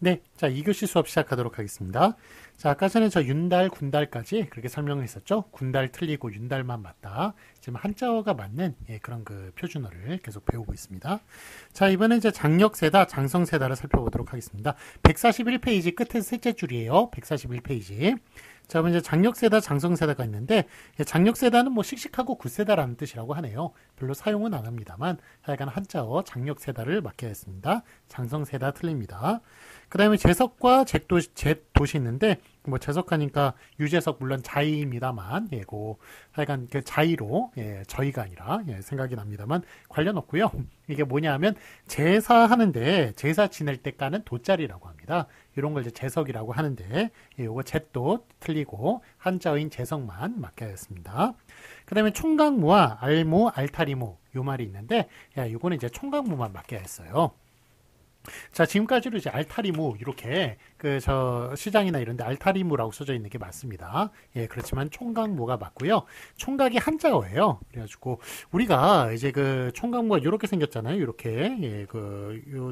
네, 자, 2교시 수업 시작하도록 하겠습니다. 자, 아까 전에 저 윤달, 군달까지 그렇게 설명을 했었죠. 군달 틀리고 윤달만 맞다. 지금 한자어가 맞는 그런 그 표준어를 계속 배우고 있습니다. 자, 이번엔 이제 장력세다, 장성세다를 살펴보도록 하겠습니다. 141페이지 끝에서 셋째 줄이에요. 141페이지. 자, 그럼 이제 장력세다, 장성세다가 있는데, 장력세다는 뭐 씩씩하고 굳세다라는 뜻이라고 하네요. 별로 사용은 안 합니다만, 하여간 한자어 장력세다를 맡겨야겠습니다. 장성세다 틀립니다. 그 다음에 재석과 잿도시 있는데, 뭐 재석하니까 유재석 물론 자의입니다만, 하여간 그 자의로, 저희가 아니라, 생각이 납니다만, 관련 없고요. 이게 뭐냐 하면, 제사하는데, 제사 지낼 때 까는 돗자리라고 합니다. 이런 걸 이제 재석이라고 하는데, 요거 잿도 틀리고, 한자어인 재석만 맡겨야겠습니다. 그 다음에 총각무와 알무, 알타리무, 요 말이 있는데, 요거는 이제 총각무만 맡겨야겠어요. 자, 지금까지로 이제 알타리무 이렇게 저 시장이나 이런 데 알타리무라고 써져 있는 게 맞습니다. 그렇지만 총각무가 맞고요. 총각이 한자어예요. 그래가지고 우리가 이제 그 총각무가 이렇게 생겼잖아요. 이렇게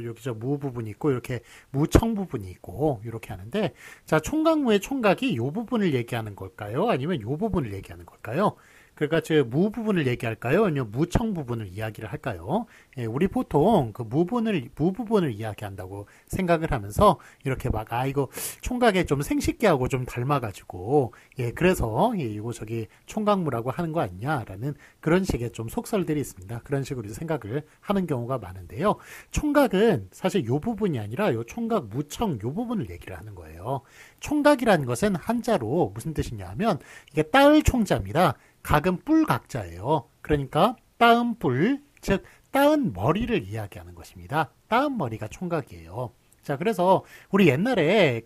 여기 저 무 부분이 있고 이렇게 무청 부분이 있고 이렇게 하는데, 자, 총각무의 총각이 요 부분을 얘기하는 걸까요? 아니면 요 부분을 얘기하는 걸까요? 그러니까 무 부분을 얘기할까요? 아니면 무청 부분을 이야기를 할까요? 우리 보통 그 무 부분을 이야기한다고 생각을 하면서 이렇게 막 이거 총각에 좀 생식기하고 좀 닮아가지고 그래서 이거 저기 총각무라고 하는 거 아니냐라는 그런 식의 좀 속설들이 있습니다. 그런 식으로 생각을 하는 경우가 많은데요. 총각은 사실 요 부분이 아니라 요 총각 무청 요 부분을 얘기를 하는 거예요. 총각이라는 것은 한자로 무슨 뜻이냐 하면 이게 따을 총자입니다. 각은 뿔각자예요. 그러니까 따은 뿔, 즉 따은 머리를 이야기하는 것입니다. 따은 머리가 총각이에요. 자, 그래서 우리 옛날에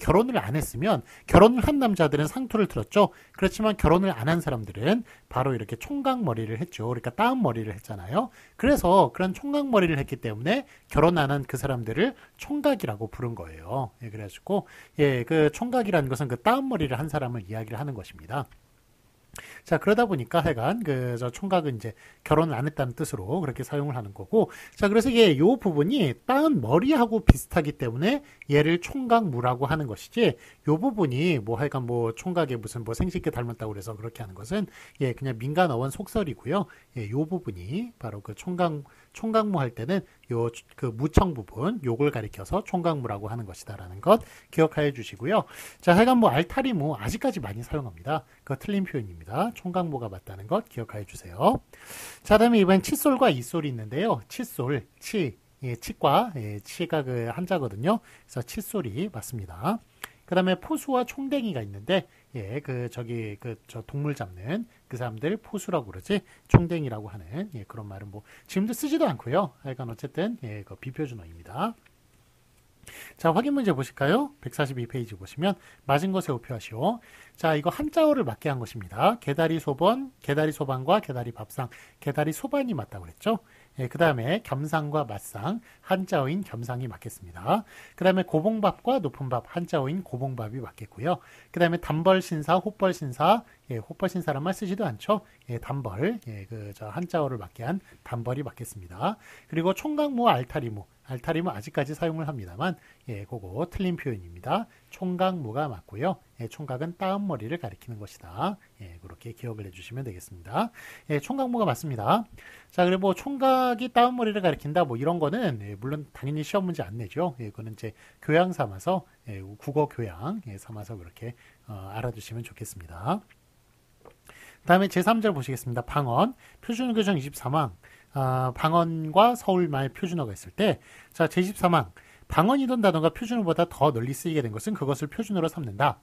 결혼을 안 했으면, 결혼을 한 남자들은 상투를 틀었죠. 그렇지만 결혼을 안 한 사람들은 바로 이렇게 총각 머리를 했죠. 그러니까 따은 머리를 했잖아요. 그래서 그런 총각 머리를 했기 때문에 결혼 안 한 그 사람들을 총각이라고 부른 거예요. 그래가지고 그 총각이라는 것은 그 따은 머리를 한 사람을 이야기를 하는 것입니다. 자, 그러다 보니까 하여간 저 총각은 이제 결혼을 안 했다는 뜻으로 그렇게 사용을 하는 거고, 자, 그래서 이게 요 부분이 따은 머리하고 비슷하기 때문에 얘를 총각무라고 하는 것이지, 요 부분이 뭐 하여간 뭐 총각의 무슨 뭐 생식기 닮았다고 그래서 그렇게 하는 것은 그냥 민간어원 속설이고요. 요 부분이 바로 그 총각무 할 때는 요 그 무청 부분 요걸 가리켜서 총각무라고 하는 것이다라는 것 기억하여 주시고요. 자, 하여간 뭐 알타리무 아직까지 많이 사용합니다. 그거 틀린 표현입니다. 총각무가 맞다는 것 기억하여 주세요. 자, 다음에 이번엔 칫솔과 이솔이 있는데요. 칫솔, 치과, 치가 그 한자거든요. 그래서 칫솔이 맞습니다. 그 다음에 포수와 총댕이가 있는데, 저 동물 잡는 그 사람들 포수라고 그러지, 총댕이라고 하는, 그런 말은 뭐, 지금도 쓰지도 않고요. 하여간 어쨌든, 그 비표준어입니다. 자, 확인 문제 보실까요? 142페이지 보시면 맞은 것에 오표하시오. 자, 이거 한자어를 맞게 한 것입니다. 개다리 소번, 개다리 소반과 개다리 밥상, 개다리 소반이 맞다고 그랬죠? 그 다음에 겸상과 맞상, 한자어인 겸상이 맞겠습니다. 그 다음에 고봉밥과 높은밥, 한자어인 고봉밥이 맞겠고요. 그 다음에 단벌신사, 호벌신사, 호벌신사란 말 쓰지도 않죠? 단벌, 저 한자어를 맞게 한 단벌이 맞겠습니다. 그리고 총각무, 알타리무, 알타리무 아직까지 사용을 합니다만, 그거 틀린 표현입니다. 총각무가 맞고요. 총각은 따은 머리를 가리키는 것이다. 그렇게 기억을 해주시면 되겠습니다. 총각무가 맞습니다. 자, 그리고 뭐 총각이 따은 머리를 가리킨다, 뭐 이런 거는 물론 당연히 시험 문제 안 내죠. 그거는 이제 교양 삼아서 국어 교양 삼아서 그렇게 알아두시면 좋겠습니다. 다음에 제3절 보시겠습니다. 방언, 표준어 교정 24망. 방언과 서울말 표준어가 있을 때, 자, 제24망, 방언이던 단어가 표준어보다 더 널리 쓰이게 된 것은 그것을 표준어로 삼는다.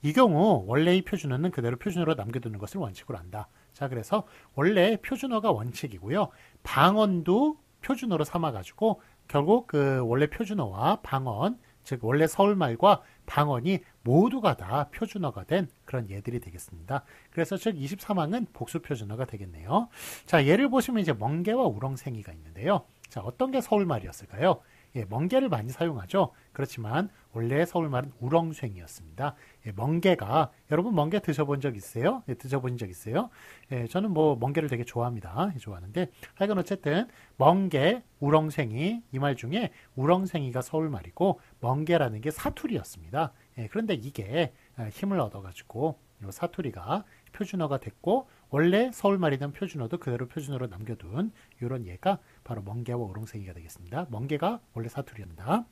이 경우 원래의 표준어는 그대로 표준어로 남겨두는 것을 원칙으로 한다. 자, 그래서 원래 표준어가 원칙이고요. 방언도 표준어로 삼아가지고 결국 그 원래 표준어와 방언, 즉 원래 서울말과 방언이 모두가 다 표준어가 된 그런 예들이 되겠습니다. 그래서 즉 23항은 복수 표준어가 되겠네요. 자, 예를 보시면 이제 멍게와 우렁생이가 있는데요. 자, 어떤 게 서울말이었을까요? 예, 멍게를 많이 사용하죠. 그렇지만 원래 서울말은 우렁생이었습니다. 예, 멍게가 여러분 멍게 드셔본 적 있어요? 예, 드셔본 적 있어요? 예, 저는 뭐 멍게를 되게 좋아합니다. 예, 좋아하는데 하여간 어쨌든 멍게, 우렁생이 이 말 중에 우렁생이가 서울말이고 멍게라는 게 사투리였습니다. 예, 그런데 이게 힘을 얻어가지고 요 사투리가 표준어가 됐고 원래 서울말이던 표준어도 그대로 표준어로 남겨둔 이런 예가 바로 멍게와 우렁생이가 되겠습니다. 멍게가 원래 사투리입니다.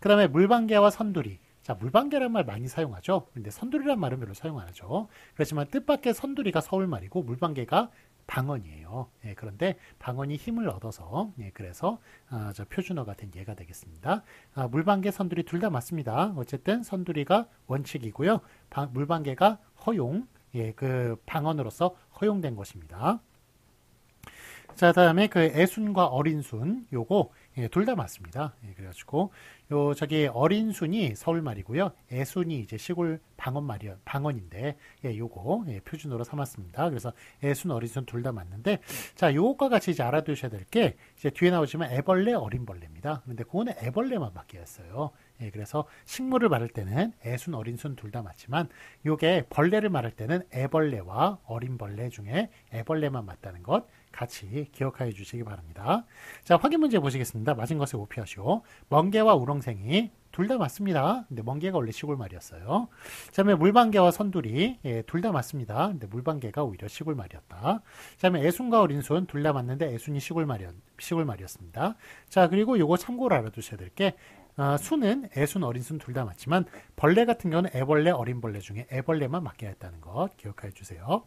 그 다음에 물방개와 선두리. 자, 물방개란 말 많이 사용하죠. 근데 선두리란 말은 별로 사용 안 하죠. 그렇지만 뜻밖의 선두리가 서울말이고 물방개가 방언이에요. 예, 그런데 방언이 힘을 얻어서 그래서 저 표준어가 된 예가 되겠습니다. 물방개, 선두리 둘 다 맞습니다. 어쨌든 선두리가 원칙이고요. 물방개가 허용, 예, 그 방언으로서 허용된 것입니다. 자, 다음에 그 애순과 어린순 요거 예, 둘 다 맞습니다. 예, 그래가지고 요 저기 어린순이 서울말이고요. 애순이 이제 시골 방언인데 예, 요거 예, 표준어로 삼았습니다. 그래서 애순, 어린순 둘 다 맞는데 자, 요것과 같이 이제 알아두셔야 될 게 이제 뒤에 나오시면 애벌레, 어린벌레입니다. 근데 그거는 애벌레만 바뀌었어요. 예, 그래서 식물을 말할 때는 애순, 어린순 둘 다 맞지만 요게 벌레를 말할 때는 애벌레와 어린벌레 중에 애벌레만 맞다는 것 같이 기억하여 주시기 바랍니다. 자, 확인 문제 보시겠습니다. 맞은 것을 오피하시오. 멍게와 우렁생이 둘 다 맞습니다. 근데 멍게가 원래 시골 말이었어요. 자, 그다음에 물방개와 선두리 예, 둘 다 맞습니다. 근데 물방개가 오히려 시골 말이었다. 자, 그다음에 애순과 어린순 둘 다 맞는데 애순이 시골 말이었습니다. 자, 그리고 요거 참고로 알아두셔야 될 게 순은 애순, 어린순 둘 다 맞지만 벌레 같은 경우는 애벌레, 어린벌레 중에 애벌레만 맞게 했다는 것 기억해 주세요.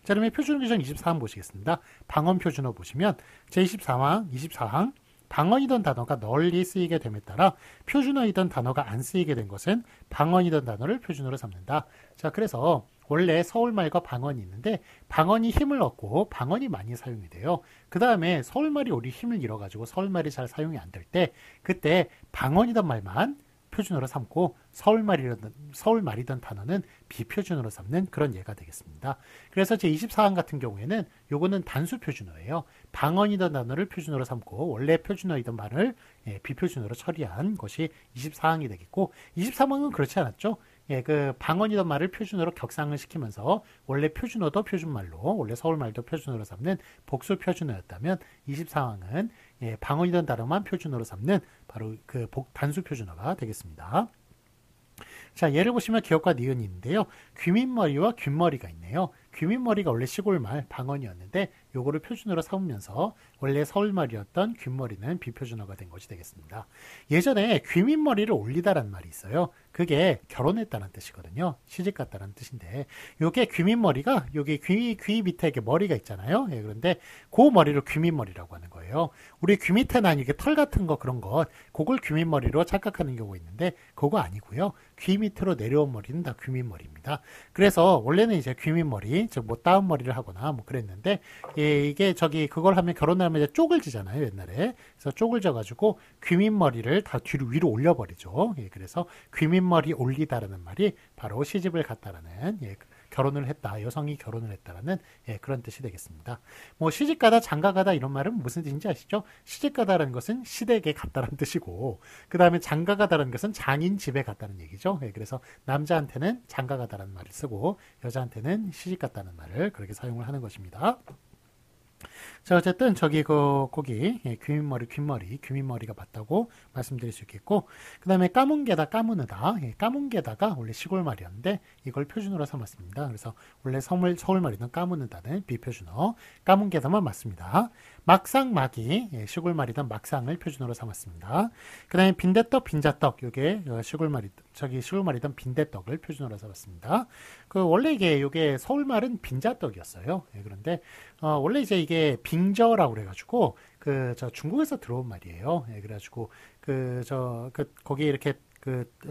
자, 그러면 표준어 규정 24항 보시겠습니다. 방언 표준어 보시면 제24항 방언이던 단어가 널리 쓰이게 됨에 따라 표준어이던 단어가 안 쓰이게 된 것은 방언이던 단어를 표준어로 삼는다. 자, 그래서 원래 서울말과 방언이 있는데 방언이 힘을 얻고 방언이 많이 사용이 돼요. 그 다음에 서울말이 우리 힘을 잃어가지고 서울말이 잘 사용이 안 될 때 그때 방언이던 말만 표준어로 삼고 서울말이던 단어는 비표준어로 삼는 그런 예가 되겠습니다. 그래서 제24항 같은 경우에는 요거는 단수 표준어예요. 방언이던 단어를 표준어로 삼고 원래 표준어이던 말을 비표준어로 처리한 것이 24항이 되겠고 23항은 그렇지 않았죠. 예, 그 방언이던 말을 표준어로 격상을 시키면서 원래 표준어도 표준말로 원래 서울말도 표준어로 삼는 복수 표준어였다면 24항은 예, 방언이던 단어만 표준어로 삼는 바로 그 단수 표준어가 되겠습니다. 자, 예를 보시면 기역과 니은이 있는데요. 귀민머리와 귓머리가 있네요. 귀민머리가 원래 시골말 방언이었는데 요거를 표준어로 삼으면서 원래 서울말이었던 귓머리는 비표준어가 된 것이 되겠습니다. 예전에 귀민머리를 올리다라는 말이 있어요. 그게 결혼했다는 뜻이거든요. 시집갔다는 뜻인데 요게 귀민머리가 여기 귀 밑에 이렇게 머리가 있잖아요. 예, 그런데 그 머리를 귀민머리라고 하는 거예요. 우리 귀 밑에 난 이게 털 같은 거 그런 것 그걸 귀민머리로 착각하는 경우가 있는데 그거 아니고요. 귀 밑으로 내려온 머리는 다 귀민머리입니다. 그래서 원래는 이제 귀민머리 즉 뭐 따은 머리를 하거나 뭐 그랬는데 예, 이게 저기 그걸 하면 결혼하면 이제 쪽을 지잖아요 옛날에. 그래서 쪽을 져가지고 귀민머리를 다 뒤로 위로 올려버리죠. 예, 그래서 귀민머리 올리다라는 말이 바로 시집을 갔다라는 예, 결혼을 했다 여성이 결혼을 했다라는 예, 그런 뜻이 되겠습니다. 뭐 시집가다 장가가다 이런 말은 무슨 뜻인지 아시죠? 시집가다라는 것은 시댁에 갔다라는 뜻이고 그 다음에 장가가다라는 것은 장인 집에 갔다는 얘기죠. 예, 그래서 남자한테는 장가가다라는 말을 쓰고 여자한테는 시집갔다는 말을 그렇게 사용을 하는 것입니다. 자, 어쨌든 저기 거기 예, 귀민머리가 맞다고 말씀드릴 수 있겠고 그 다음에 까문게다 까무느다 예, 까문게다가 원래 시골말이었는데 이걸 표준어로 삼았습니다. 그래서 원래 서울말이던 까무느다는 비표준어 까문게다만 맞습니다. 막상막이 예, 시골말이던 막상을 표준어로 삼았습니다. 그 다음에 빈대떡 빈자떡 이게 시골말이던 빈대떡을 표준어로 삼았습니다. 그 원래 요게 서울말은 빈자떡이었어요. 예, 그런데 원래 이제 이게 빙저라고 그래가지고 저 중국에서 들어온 말이에요. 예, 그래가지고 거기 이렇게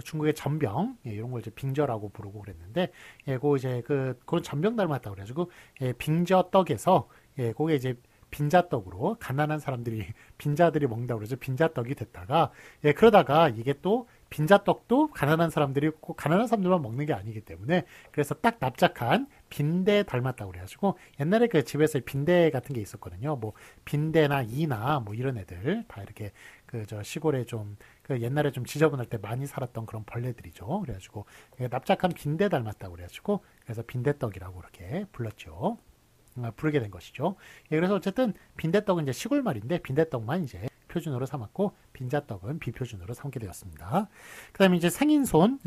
중국의 전병 예, 이런 걸 이제 빙저라고 부르고 그랬는데 예, 그런 전병 닮았다고 그래가지고 예, 빙저떡에서 예, 그게 이제 빈자떡으로 가난한 사람들이 빈자들이 먹는다고 그러죠. 빈자떡이 됐다가 예, 그러다가 이게 또 빈자떡도 가난한 사람들만 먹는 게 아니기 때문에 그래서 딱 납작한 빈대 닮았다고 그래가지고 옛날에 그 집에서 빈대 같은 게 있었거든요. 뭐 빈대나 이나 뭐 이런 애들 다 이렇게 그 저 시골에 좀 그 옛날에 좀 지저분할 때 많이 살았던 그런 벌레들이죠. 그래가지고 납작한 빈대 닮았다고 그래가지고 그래서 빈대떡이라고 그렇게 불렀죠. 부르게 된 것이죠. 예, 그래서 어쨌든 빈대떡은 이제 시골 말인데 빈대떡만 이제 표준어로 삼았고 빈자떡은 비표준어로 삼게 되었습니다. 그 다음에 이제 생인손,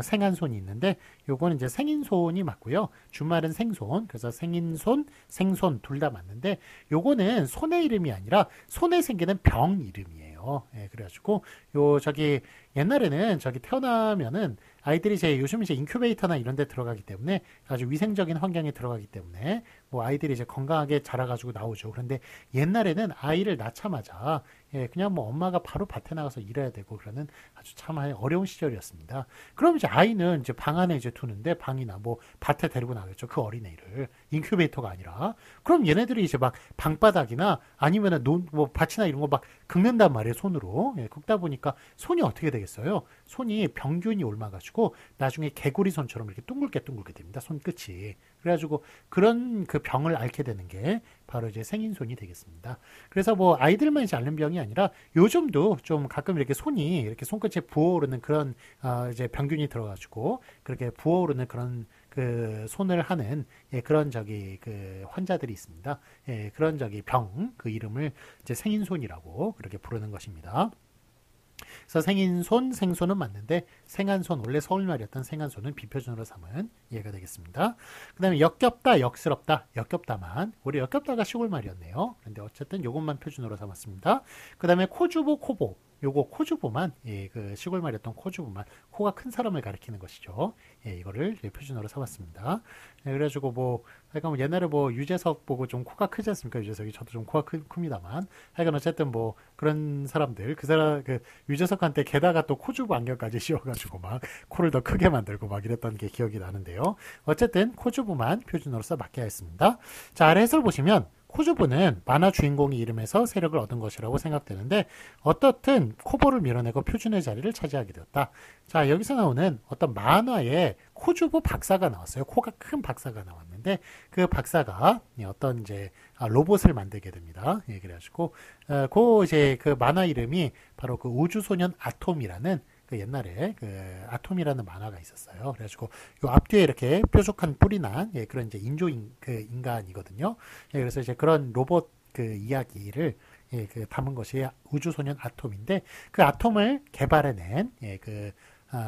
생한손이 있는데 요거는 이제 생인손이 맞고요. 주말은 생손, 그래서 생인손, 생손 둘 다 맞는데 요거는 손의 이름이 아니라 손에 생기는 병 이름이에요. 예, 그래가지고 요 저기 옛날에는 저기 태어나면은 아이들이 이제 요즘 이제 인큐베이터나 이런 데 들어가기 때문에 아주 위생적인 환경에 들어가기 때문에 뭐 아이들이 이제 건강하게 자라가지고 나오죠. 그런데 옛날에는 아이를 낳자마자 예, 그냥 뭐 엄마가 바로 밭에 나가서 일해야 되고 그러는 아주 참 어려운 시절이었습니다. 그럼 이제 아이는 이제 방 안에 이제 두는데 방이나 뭐 밭에 데리고 나가겠죠. 그 어린애를 인큐베이터가 아니라 그럼 얘네들이 이제 막 방바닥이나 아니면은 뭐 밭이나 이런 거 막 긁는단 말이에요. 손으로 예, 긁다 보니까 손이 어떻게 되겠어요? 손이 병균이 옮아가지고 나중에 개구리 손처럼 이렇게 둥글게 됩니다. 손끝이. 그래가지고 그런 그 병을 앓게 되는 게 바로 이제 생인손이 되겠습니다. 그래서 뭐 아이들만 이제 앓는 병이 아니라 요즘도 좀 가끔 이렇게 손이 이렇게 손끝에 부어오르는 그런 이제 병균이 들어가지고 그렇게 부어오르는 그런 그 손을 하는 예, 그런 저기 그 환자들이 있습니다. 예, 그런 저기 병 그 이름을 이제 생인손이라고 그렇게 부르는 것입니다. 그래서 생인손, 생손은 맞는데 생한손, 원래 서울말이었던 생한손은 비표준어로 삼은 예가 되겠습니다. 그 다음에 역겹다, 역스럽다, 역겹다만 우리 역겹다가 시골말이었네요. 그런데 어쨌든 요것만 표준어로 삼았습니다. 그 다음에 코주보, 코보 요거 코주보만 예, 그 시골말이었던 코주보만 코가 큰 사람을 가리키는 것이죠. 예, 이거를 표준어로 삼았습니다. 예, 그래가지고 뭐 하여간 옛날에 뭐 유재석 보고 좀 코가 크지 않습니까? 유재석이 저도 좀 코가 큽니다만 하여간 어쨌든 뭐 그런 사람들 그 사람 그 유재석한테 게다가 또 코주보 안경까지 씌워가지고 막 코를 더 크게 만들고 막 이랬던 게 기억이 나는데요. 어쨌든 코주보만 표준어로서 맞게 했습니다. 자, 아래 해설 보시면 코주부는 만화 주인공의 이름에서 세력을 얻은 것이라고 생각되는데 어떻든 코보를 밀어내고 표준의 자리를 차지하게 되었다. 자, 여기서 나오는 어떤 만화에 코주부 박사가 나왔어요. 코가 큰 박사가 나왔는데 그 박사가 어떤 이제 로봇을 만들게 됩니다. 예, 그래가지고 그 이제 그 만화 이름이 바로 그 우주소년 아톰이라는 그 옛날에 그 아톰이라는 만화가 있었어요. 그래가지고 요 앞뒤에 이렇게 뾰족한 뿔이 난 예, 그런 이제 그 인간이거든요. 예, 그래서 이제 그런 로봇 그 이야기를 예, 그 담은 것이 우주소년 아톰인데 그 아톰을 개발해낸 예, 그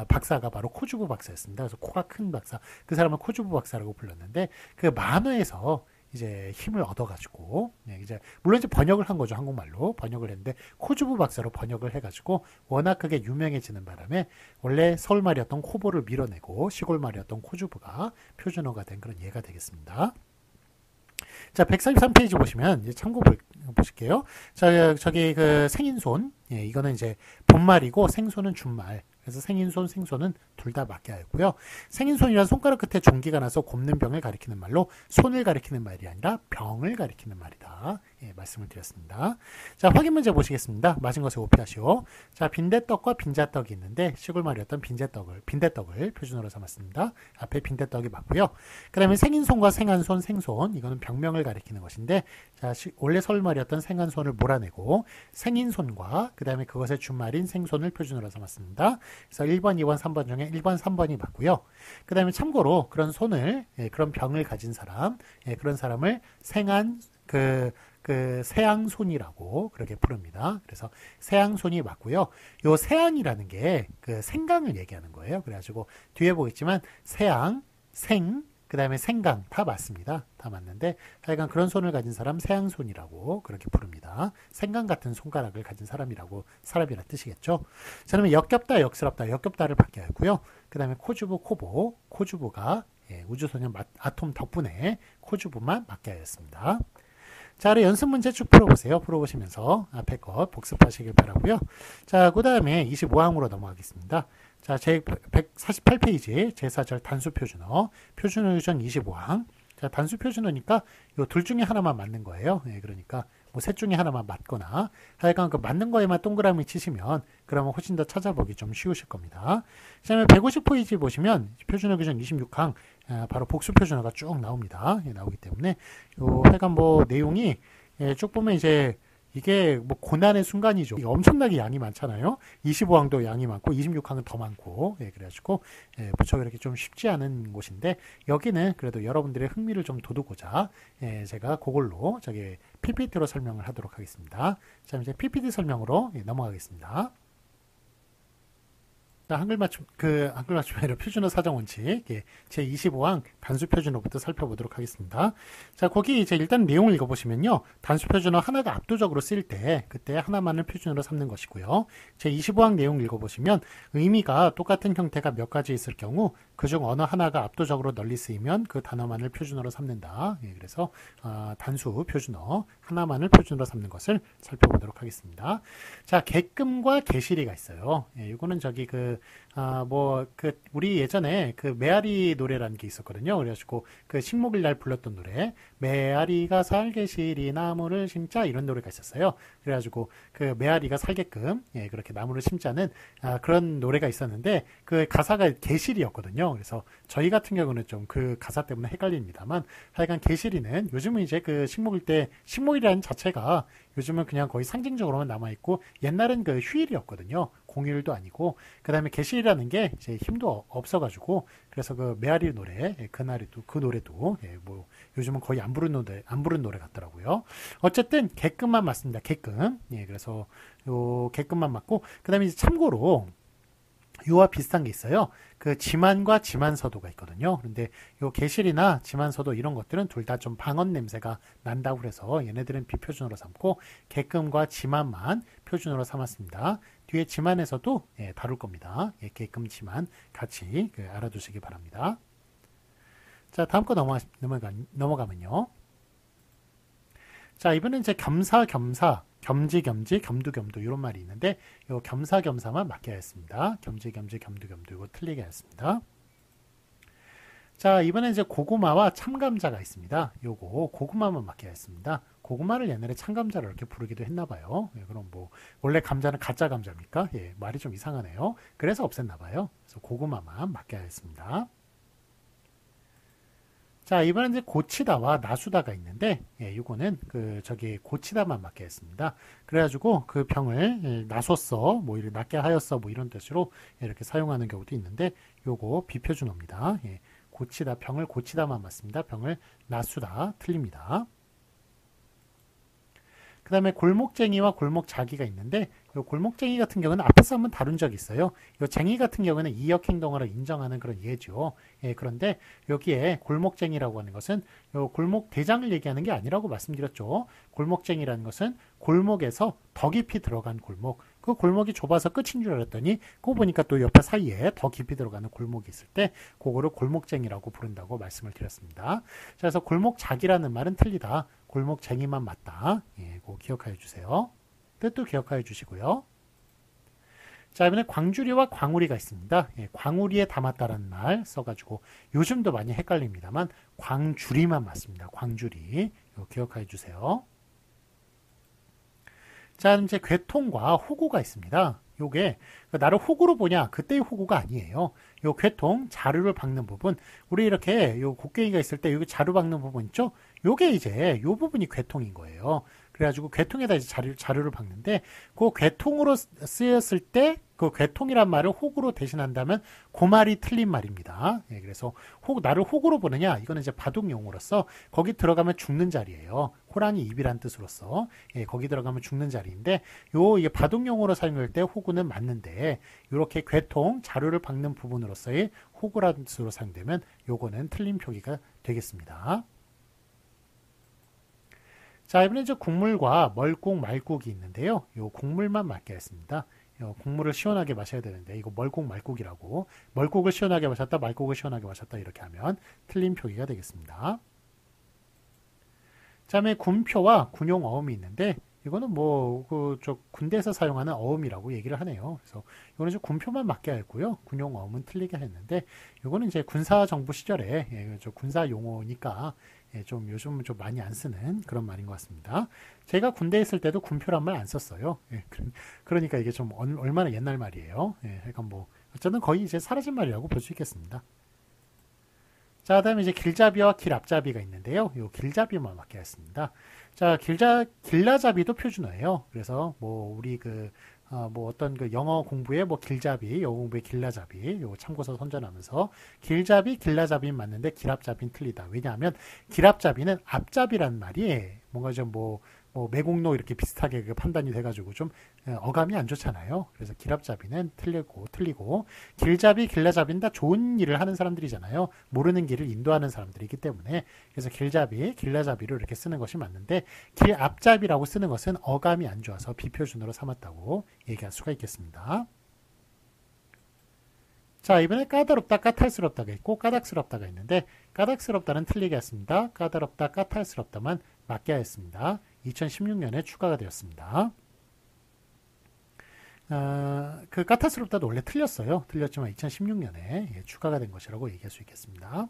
박사가 바로 코주부 박사였습니다. 그래서 코가 큰 박사, 그 사람을 코주부 박사라고 불렀는데 그 만화에서 이제 힘을 얻어가지고 이제 물론 이제 번역을 한 거죠. 한국말로 번역을 했는데 코주부 박사로 번역을 해가지고 워낙 그게 유명해지는 바람에 원래 서울말이었던 코보를 밀어내고 시골말이었던 코주부가 표준어가 된 그런 예가 되겠습니다. 자, 143페이지 보시면 이제 참고 보실게요. 자, 저기 그 생인손, 예, 이거는 이제 본말이고 생손은 준말. 그래서 생인손, 생손은 둘 다 맞게 하였고요. 생인손이란 손가락 끝에 종기가 나서 곱는 병을 가리키는 말로 손을 가리키는 말이 아니라 병을 가리키는 말이다. 예, 말씀을 드렸습니다. 자, 확인 문제 보시겠습니다. 맞은 것에 오피하시오. 자, 빈대떡과 빈자떡이 있는데 시골말이었던 빈대떡을 표준어로 삼았습니다. 앞에 빈대떡이 맞고요. 그 다음에 생인손과 생한손, 생손 이거는 병명을 가리키는 것인데 자, 원래 서울말이었던 생한손을 몰아내고 생인손과 그 다음에 그것의 준말인 생손을 표준어로 삼았습니다. 그래서 1번, 2번, 3번 중에 1번, 3번이 맞고요. 그 다음에 참고로 그런 손을 예, 그런 병을 가진 사람 예, 그런 사람을 생한 그 세양손이라고 그렇게 부릅니다. 그래서 세양손이 맞고요. 요 세양이라는 게 그 생강을 얘기하는 거예요. 그래가지고 뒤에 보겠지만 세양, 생, 그 다음에 생강 다 맞습니다. 다 맞는데 하여간 그런 손을 가진 사람 세양손이라고 그렇게 부릅니다. 생강 같은 손가락을 가진 사람이라는 뜻이겠죠. 자, 그러면 역겹다, 역스럽다, 역겹다를 받게 하고요. 그 다음에 코주부, 코보, 코주부가 예, 우주소년 아톰 덕분에 코주부만 맞게 하였습니다. 자, 아래 연습 문제 쭉 풀어보세요. 풀어보시면서 앞에 것 복습하시길 바라고요. 자, 그 다음에 25항으로 넘어가겠습니다. 자, 제 148페이지 제4절 단수 표준어, 표준어 유전 25항. 자, 단수 표준어니까 요 둘 중에 하나만 맞는 거예요. 예, 그러니까 뭐 셋 중에 하나만 맞거나 하여간 그 맞는 거에만 동그라미 치시면 그러면 훨씬 더 찾아보기 좀 쉬우실 겁니다. 그 다음에 150페이지 보시면 표준어 규정 26항 바로 복수 표준어가 쭉 나옵니다. 나오기 때문에 하여간 뭐 내용이 쭉 보면 이제 이게 뭐 고난의 순간이죠. 엄청나게 양이 많잖아요. 25항도 양이 많고 26항은 더 많고 그래가지고 무척 이렇게 좀 쉽지 않은 곳인데 여기는 그래도 여러분들의 흥미를 좀 돋우고자 제가 그걸로 저기 PPT로 설명을 하도록 하겠습니다. 자, 이제 PPT 설명으로 넘어가겠습니다. 한글 맞춤, 한글 맞춤이 아니라 표준어 사정 원칙, 제 25항 단수 표준어부터 살펴보도록 하겠습니다. 자, 거기 이제 일단 내용을 읽어보시면요. 단수 표준어 하나가 압도적으로 쓰일 때, 그때 하나만을 표준어로 삼는 것이고요. 제 25항 내용 읽어보시면 의미가 똑같은 형태가 몇 가지 있을 경우, 그중 어느 하나가 압도적으로 널리 쓰이면 그 단어만을 표준어로 삼는다. 그래서, 단수 표준어, 하나만을 표준어로 삼는 것을 살펴보도록 하겠습니다. 자, 개끔과 개시리가 있어요. 이거는 저기 우리 예전에 그 메아리 노래라는 게 있었거든요. 그래가지고 그 식목일 날 불렀던 노래, 메아리가 살게시리 나무를 심자 이런 노래가 있었어요. 그래가지고 그 메아리가 살게끔 그렇게 나무를 심자는 그런 노래가 있었는데 그 가사가 개시리였거든요. 그래서 저희 같은 경우는 좀 그 가사 때문에 헷갈립니다만 하여간 개시리는 요즘은 이제 그 식목일 때 식목일이라는 자체가 요즘은 그냥 거의 상징적으로만 남아있고 옛날엔 그 휴일이었거든요. 공휴일도 아니고 그 다음에 개시리라는 게 이제 힘도 없어가지고 그래서 그 메아리 노래 그날에도 그 노래도 뭐 요즘은 거의 안 부른 노래 같더라고요. 어쨌든 개끔만 맞습니다. 개끔. 그래서 요 개끔만 맞고 그 다음에 이제 참고로 요와 비슷한 게 있어요. 그 지만과 지만서도가 있거든요. 그런데 요 개실이나 지만서도 이런 것들은 둘 다 좀 방언 냄새가 난다고 그래서 얘네들은 비표준어로 삼고 개끔과 지만만 표준어로 삼았습니다. 뒤에 지만에서도 다룰 겁니다. 개끔, 지만 같이 알아두시기 바랍니다. 자, 다음 거 넘어가면요. 자, 이번엔 이제 겸사겸사, 겸지겸지, 겸두겸두 이런 말이 있는데 요 겸사겸사만 맞게 하였습니다. 겸지겸지, 겸두겸두 이거 틀리게 하였습니다. 자, 이번엔 이제 고구마와 참감자가 있습니다. 요거 고구마만 맞게 하였습니다. 고구마를 옛날에 참감자로 이렇게 부르기도 했나봐요. 그럼 뭐 원래 감자는 가짜 감자입니까? 말이 좀 이상하네요. 그래서 없앴나봐요. 그래서 고구마만 맞게 하였습니다. 자, 이번엔 이제 고치다와 나수다가 있는데, 이거는 저기 고치다만 맞게 했습니다. 그래가지고 그 병을 나섰어, 뭐 이렇게 낫게 하였어, 뭐 이런 뜻으로 이렇게 사용하는 경우도 있는데, 요거 비표준어입니다. 고치다, 병을 고치다만 맞습니다. 병을 나수다 틀립니다. 그 다음에 골목쟁이와 골목자기가 있는데 요 골목쟁이 같은 경우는 앞에서 한번 다룬 적이 있어요. 요 쟁이 같은 경우는 이역행동으로 인정하는 그런 예죠. 그런데 여기에 골목쟁이라고 하는 것은 요 골목 대장을 얘기하는 게 아니라고 말씀드렸죠. 골목쟁이라는 것은 골목에서 더 깊이 들어간 골목. 그 골목이 좁아서 끝인 줄 알았더니 그거 보니까 또 옆에 사이에 더 깊이 들어가는 골목이 있을 때 그거를 골목쟁이라고 부른다고 말씀을 드렸습니다. 자, 그래서 골목자기라는 말은 틀리다. 골목쟁이만 맞다. 그거 기억하여 주세요. 뜻도 기억하여 주시고요. 자, 이번에 광주리와 광우리가 있습니다. 광우리에 담았다라는 말 써가지고 요즘도 많이 헷갈립니다만 광주리만 맞습니다. 광주리. 이거 기억하여 주세요. 자, 이제 괴통과 호구가 있습니다. 요게 나를 호구로 보냐 그때의 호구가 아니에요. 요 괴통 자루를 박는 부분 우리 이렇게 요 곡괭이가 있을 때 여기 자루 박는 부분 있죠. 요게 이제 요 부분이 괴통인 거예요. 그래가지고 괴통에다 이제 자루를 박는데 그 괴통으로 쓰였을 때 그 괴통이란 말을 호구로 대신한다면 그 말이 틀린 말입니다. 그래서 나를 호구로 보느냐 이거는 이제 바둑 용어로서 거기 들어가면 죽는 자리예요. 호랑이 입이란 뜻으로서 거기 들어가면 죽는 자리인데 이게 바둑 용어로 사용할 때 호구는 맞는데 이렇게 괴통 자루를 박는 부분으로서의 호구라는 뜻으로 사용되면 요거는 틀린 표기가 되겠습니다. 자, 이번에 이제 국물과 멀국, 말국이 있는데요. 요 국물만 맞게 했습니다. 국물을 시원하게 마셔야 되는데 이거 멀국, 말국이라고 멀국을 시원하게 마셨다, 말국을 시원하게 마셨다 이렇게 하면 틀린 표기가 되겠습니다. 자, 다음에 군표와 군용 어음이 있는데 이거는 뭐 저 군대에서 사용하는 어음이라고 얘기를 하네요. 그래서 이거는 이제 군표만 맞게 했고요. 군용 어음은 틀리게 했는데 이거는 이제 군사 정부 시절에 저 군사 용어니까 좀 요즘 좀 많이 안 쓰는 그런 말인 것 같습니다. 제가 군대에 있을 때도 군표란 말 안 썼어요. 그러니까 이게 좀 얼마나 옛날 말이에요. 그러니까 뭐 어쨌든 거의 이제 사라진 말이라고 볼 수 있겠습니다. 자, 그다음에 이제 길잡이와 길앞잡이가 있는데요. 요 길잡이만 맞게 했습니다. 자, 길라잡이도 표준어예요. 그래서 뭐 우리 뭐 어떤 그 영어 공부에 뭐 길잡이, 영어 공부에 길라잡이, 요거 참고서 선전하면서 길잡이, 길라잡이는 맞는데 길앞잡이는 틀리다. 왜냐하면 길앞잡이는 앞잡이란 말이 뭔가 좀 뭐 매국노 이렇게 비슷하게 그 판단이 돼가지고 좀 어감이 안 좋잖아요. 그래서 길앞잡이는 틀리고 길잡이, 길라잡이는 다 좋은 일을 하는 사람들이잖아요. 모르는 길을 인도하는 사람들이기 때문에 그래서 길잡이, 길라잡이로 이렇게 쓰는 것이 맞는데 길앞잡이라고 쓰는 것은 어감이 안 좋아서 비표준어로 삼았다고 얘기할 수가 있겠습니다. 자, 이번에 까다롭다, 까탈스럽다가 있고 까닥스럽다가 있는데 까닥스럽다는 틀리게 했습니다. 까다롭다, 까탈스럽다만 맞게 했습니다. 2016년에 추가가 되었습니다. 그 까탈스럽다도 원래 틀렸어요. 틀렸지만 2016년에 추가가 된 것이라고 얘기할 수 있겠습니다.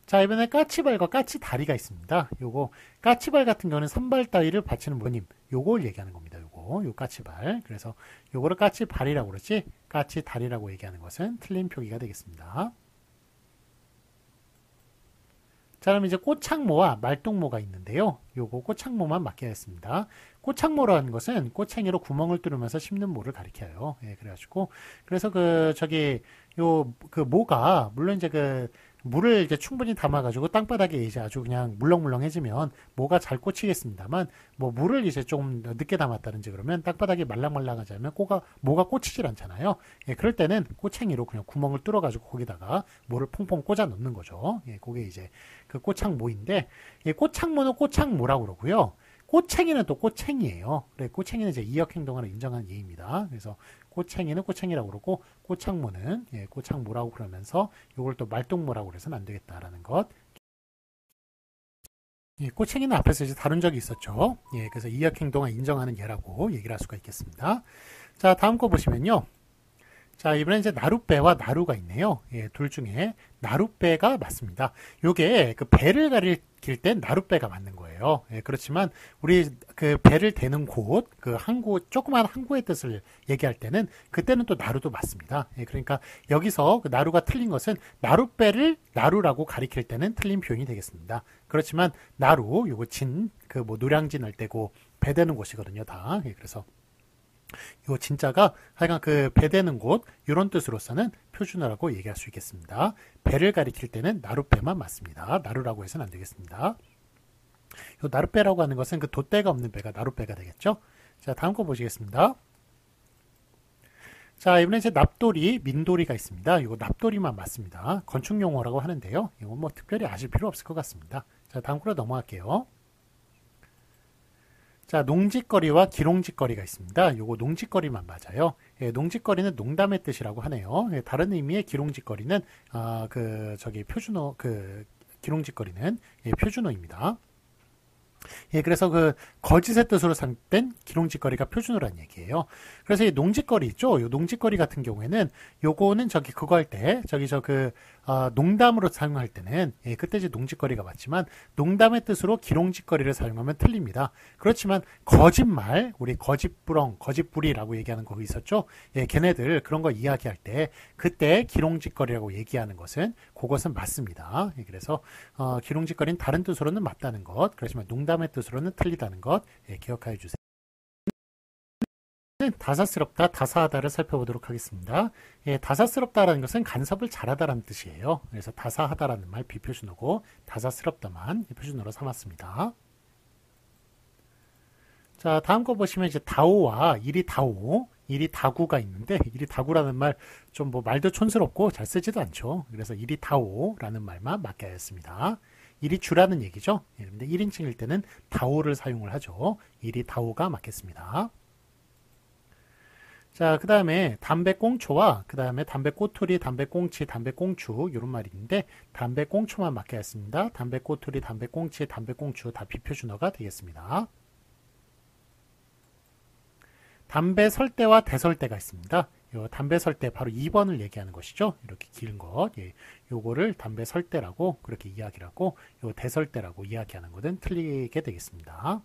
자, 이번에 까치발과 까치다리가 있습니다. 요거 까치발 같은 경우는 산발 따위를 바치는 모님, 요걸 얘기하는 겁니다. 요 까치발. 그래서 요거를 까치발이라고 그러지 까치다리라고 얘기하는 것은 틀린 표기가 되겠습니다. 자, 그럼 이제 꼬창모와 말똥모가 있는데요. 요거 꼬창모만 맞게 하겠습니다. 꼬창모라는 것은 꼬챙이로 구멍을 뚫으면서 씹는 모를 가리켜요. 예, 그래가지고 그래서 모가 물론 이제 물을 이제 충분히 담아가지고 땅바닥에 이제 아주 그냥 물렁물렁해지면 모가 잘 꽂히겠습니다만 뭐 물을 이제 좀 늦게 담았다든지 그러면 땅바닥이 말랑말랑하지 않으면 모가 꽂히질 않잖아요. 예, 그럴 때는 꼬챙이로 그냥 구멍을 뚫어가지고 거기다가 모를 퐁퐁 꽂아 넣는 거죠. 예, 그게 이제 그 꼬창모인데 예, 꼬창모는 꼬창모라고 그러고요. 꼬챙이는 또 꼬챙이에요. 그래, 꼬챙이는 이제 이역행동을 인정한 예입니다. 그래서 꼬챙이는 꼬챙이라고 그러고 꼬창모는 예, 꼬창모라고 그러면서 이걸 또 말똥모라고 그래서는 안 되겠다라는 것. 예, 꼬챙이는 앞에서 이제 다룬 적이 있었죠. 예, 그래서 이역행동을 인정하는 예라고 얘기를 할 수가 있겠습니다. 자, 다음 거 보시면요. 자, 이번엔 이제 나룻배와 나루가 있네요. 예, 둘 중에 나룻배가 맞습니다. 요게 그 배를 가리킬 땐 나룻배가 맞는 거예요. 예, 그렇지만 우리 그 배를 대는 곳, 조그마한 항구의 뜻을 얘기할 때는 그때는 또 나루도 맞습니다. 예, 그러니까 여기서 그 나루가 틀린 것은 나룻배를 나루라고 가리킬 때는 틀린 표현이 되겠습니다. 그렇지만 나루, 요거 노량진 할 때고 배 대는 곳이거든요, 다. 예, 그래서 요 진짜가 하여간 그 배대는 곳 이런 뜻으로서는 표준어라고 얘기할 수 있겠습니다. 배를 가리킬 때는 나룻배만 맞습니다. 나루라고 해서는 안 되겠습니다. 요 나룻배라고 하는 것은 그 돛대가 없는 배가 나룻배가 되겠죠. 자, 다음 거 보시겠습니다. 자, 이번에 이제 납돌이, 민돌이가 있습니다. 이거 납돌이만 맞습니다. 건축 용어라고 하는데요. 이건 뭐 특별히 아실 필요 없을 것 같습니다. 자, 다음 거로 넘어갈게요. 자, 농짓거리와 기롱짓거리가 있습니다. 요거 농짓거리만 맞아요. 예, 농짓거리는 농담의 뜻이라고 하네요. 예, 다른 의미의 기롱짓거리는 표준어 기롱짓거리는 예, 표준어입니다. 예, 그래서 거짓의 뜻으로 삭된 기롱짓거리가 표준어란 얘기예요. 그래서 이 농짓거리 있죠? 요 농짓거리 같은 경우에는 요거는 그거 할 때, 농담으로 사용할 때는, 예, 그때 이제 농짓거리가 맞지만, 농담의 뜻으로 기롱짓거리를 사용하면 틀립니다. 그렇지만, 거짓말, 우리 거짓부리라고 얘기하는 거 있었죠? 예, 걔네들 그런 거 이야기할 때, 그때 기롱짓거리라고 얘기하는 것은, 그것은 맞습니다. 예, 그래서, 기롱짓거리는 다른 뜻으로는 맞다는 것, 그렇지만 농담의 뜻으로는 틀리다는 것, 예, 기억하여 주세요. 다사스럽다, 다사하다를 살펴보도록 하겠습니다. 예, 다사스럽다라는 것은 간섭을 잘하다라는 뜻이에요. 그래서 다사하다라는 말 비표준어고 다사스럽다만 표준어로 삼았습니다. 자, 다음 거 보시면 이제 다오와 이리다구가 있는데 이리다구라는 말 좀 말도 촌스럽고 잘 쓰지도 않죠. 그래서 이리다오라는 말만 맞게 하였습니다. 이리주라는 얘기죠. 예, 근데 1인칭일 때는 다오를 사용을 하죠. 이리다오가 맞겠습니다. 자, 그 다음에 담배꽁초와 그 다음에 담배꼬투리, 담배꽁치, 담배꽁추 이런 말이 있는데 담배꽁초만 맞게 했습니다. 담배꼬투리, 담배꽁치, 담배꽁추 다 비표준어가 되겠습니다. 담배 설대와 대설대가 있습니다. 요 담배 설대 바로 2번을 얘기하는 것이죠. 이렇게 긴 것. 예, 요거를 담배 설대라고 그렇게 이야기를 하고 요 대설대라고 이야기하는 것은 틀리게 되겠습니다.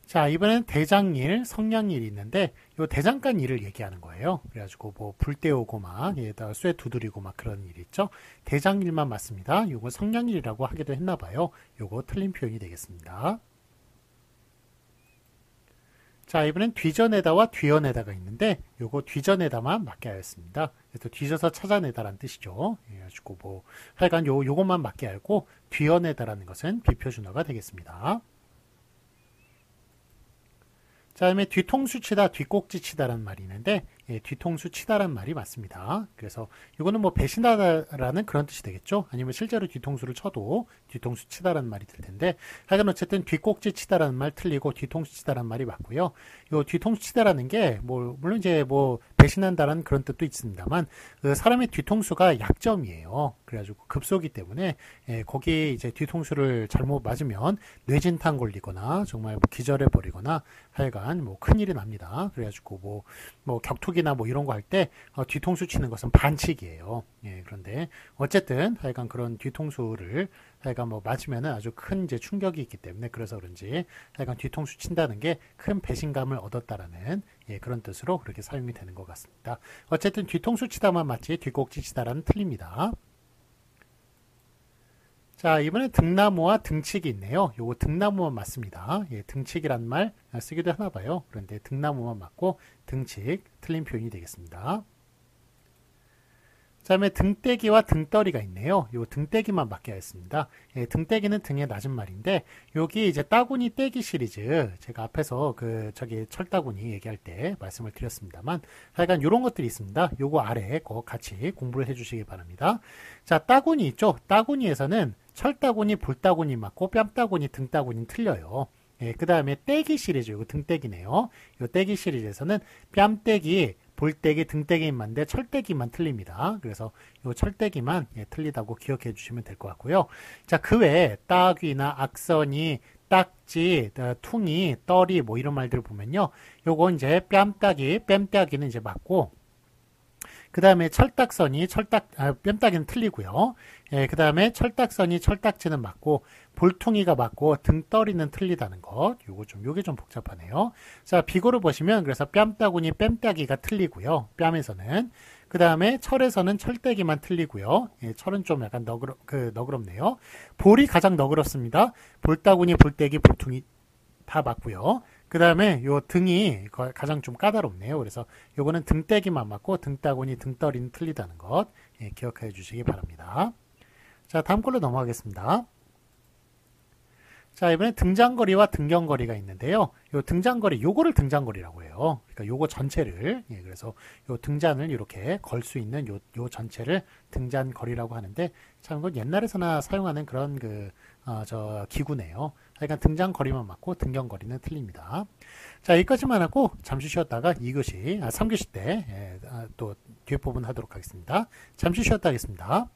자, 이번엔 대장일, 성냥일이 있는데, 요 대장간 일을 얘기하는 거예요. 그래가지고 뭐 불 때우고 막, 얘에다가 쇠 두드리고 막 그런 일 있죠. 대장일만 맞습니다. 요거 성냥일이라고 하기도 했나 봐요. 요거 틀린 표현이 되겠습니다. 자, 이번엔 뒤전에다와 뒤연에다가 있는데, 요거 뒤전에다만 맞게 하였습니다. 그래서 뒤져서 찾아내다라는 뜻이죠. 그래가지고 뭐, 하여간 요것만 맞게 알고, 뒤연에다라는 것은 비표준어가 되겠습니다. 자, 다음에 뒤통수 치다, 뒷꼭지 치다라는 말이 있는데, 예, 뒤통수 치다라는 말이 맞습니다. 그래서 이거는 뭐 배신하다라는 그런 뜻이 되겠죠. 아니면 실제로 뒤통수를 쳐도 뒤통수 치다라는 말이 될 텐데, 하여간 어쨌든 뒷꼭지 치다라는 말 틀리고 뒤통수 치다라는 말이 맞고요. 요 뒤통수 치다라는 게 뭐 물론 이제 뭐 배신한다라는 그런 뜻도 있습니다만, 그 사람의 뒤통수가 약점이에요. 그래가지고 급소기 때문에 예, 거기 이제 뒤통수를 잘못 맞으면 뇌진탕 걸리거나 정말 뭐 기절해 버리거나 하여간 뭐 큰일이 납니다. 그래가지고 뭐 격투기나 뭐 이런 거 할 때 뒤통수 치는 것은 반칙이에요. 예, 그런데 어쨌든 하여간 그런 뒤통수를 하여간 뭐 맞으면은 아주 큰 이제 충격이 있기 때문에 그래서 그런지 하여간 뒤통수 친다는 게 큰 배신감을 얻었다라는 예, 그런 뜻으로 그렇게 사용이 되는 것 같습니다. 어쨌든 뒤통수 치다만 맞지 뒷꼭지 치다라는 틀립니다. 자, 이번에 등나무와 등치기 있네요. 요거 등나무만 맞습니다. 예, 등치기란 말 쓰기도 하나 봐요. 그런데 등나무만 맞고 등치 틀린 표현이 되겠습니다. 그 다음에 등떼기와 등떠리가 있네요. 요 등떼기만 맞게 하였습니다. 예, 등떼기는 등의 낮은 말인데 여기 이제 따구니 떼기 시리즈 제가 앞에서 저기 철따구니 얘기할 때 말씀을 드렸습니다만 하여간 요런 것들이 있습니다. 요거 아래 거 같이 공부를 해주시기 바랍니다. 자, 따구니 있죠. 따구니에서는 철따구니, 불따구니 맞고 뺨따구니, 등따구니는 틀려요. 예, 그 다음에 떼기 시리즈, 이거 등떼기네요. 요 떼기 시리즈에서는 뺨떼기, 볼떼기, 등떼기 맞는데 철떼기만 틀립니다. 그래서 요 철떼기만 예, 틀리다고 기억해 주시면 될 것 같고요. 자, 그 외에 따귀나 악선이, 딱지, 퉁이, 떨이 뭐 이런 말들 보면요. 요거 이제 뺨따기, 뺨따기는 이제 맞고 그 다음에 철딱선이 뺨따기는 틀리고요. 예, 그 다음에 철딱선이 철딱지는 맞고 볼퉁이가 맞고 등떠리는 틀리다는 것. 요게 좀 복잡하네요. 자, 비고를 보시면 그래서 뺨따구니 뺨따기가 틀리고요. 뺨에서는 그 다음에 철에서는 철떼기만 틀리고요. 예, 철은 좀 약간 너그럽네요. 볼이 가장 너그럽습니다. 볼따구니 볼떼기 볼퉁이 다 맞고요. 그 다음에 요 등이 가장 좀 까다롭네요. 그래서 요거는 등떼기만 맞고 등따구니 등떠리는 틀리다는 것 예, 기억해 주시기 바랍니다. 자, 다음 걸로 넘어가겠습니다. 자, 이번에 등장거리와 등경거리가 있는데요. 요 등장거리, 요거를 등장거리라고 해요. 그러니까 요거 전체를, 예, 그래서 요 등잔을 이렇게 걸 수 있는 요 전체를 등잔거리라고 하는데, 참, 이건 옛날에서나 사용하는 그런 기구네요. 하여간 등장거리만 맞고 등경거리는 틀립니다. 자, 여기까지만 하고 잠시 쉬었다가 2교시, 3교시 때, 또 뒤에 부분 하도록 하겠습니다. 잠시 쉬었다 하겠습니다.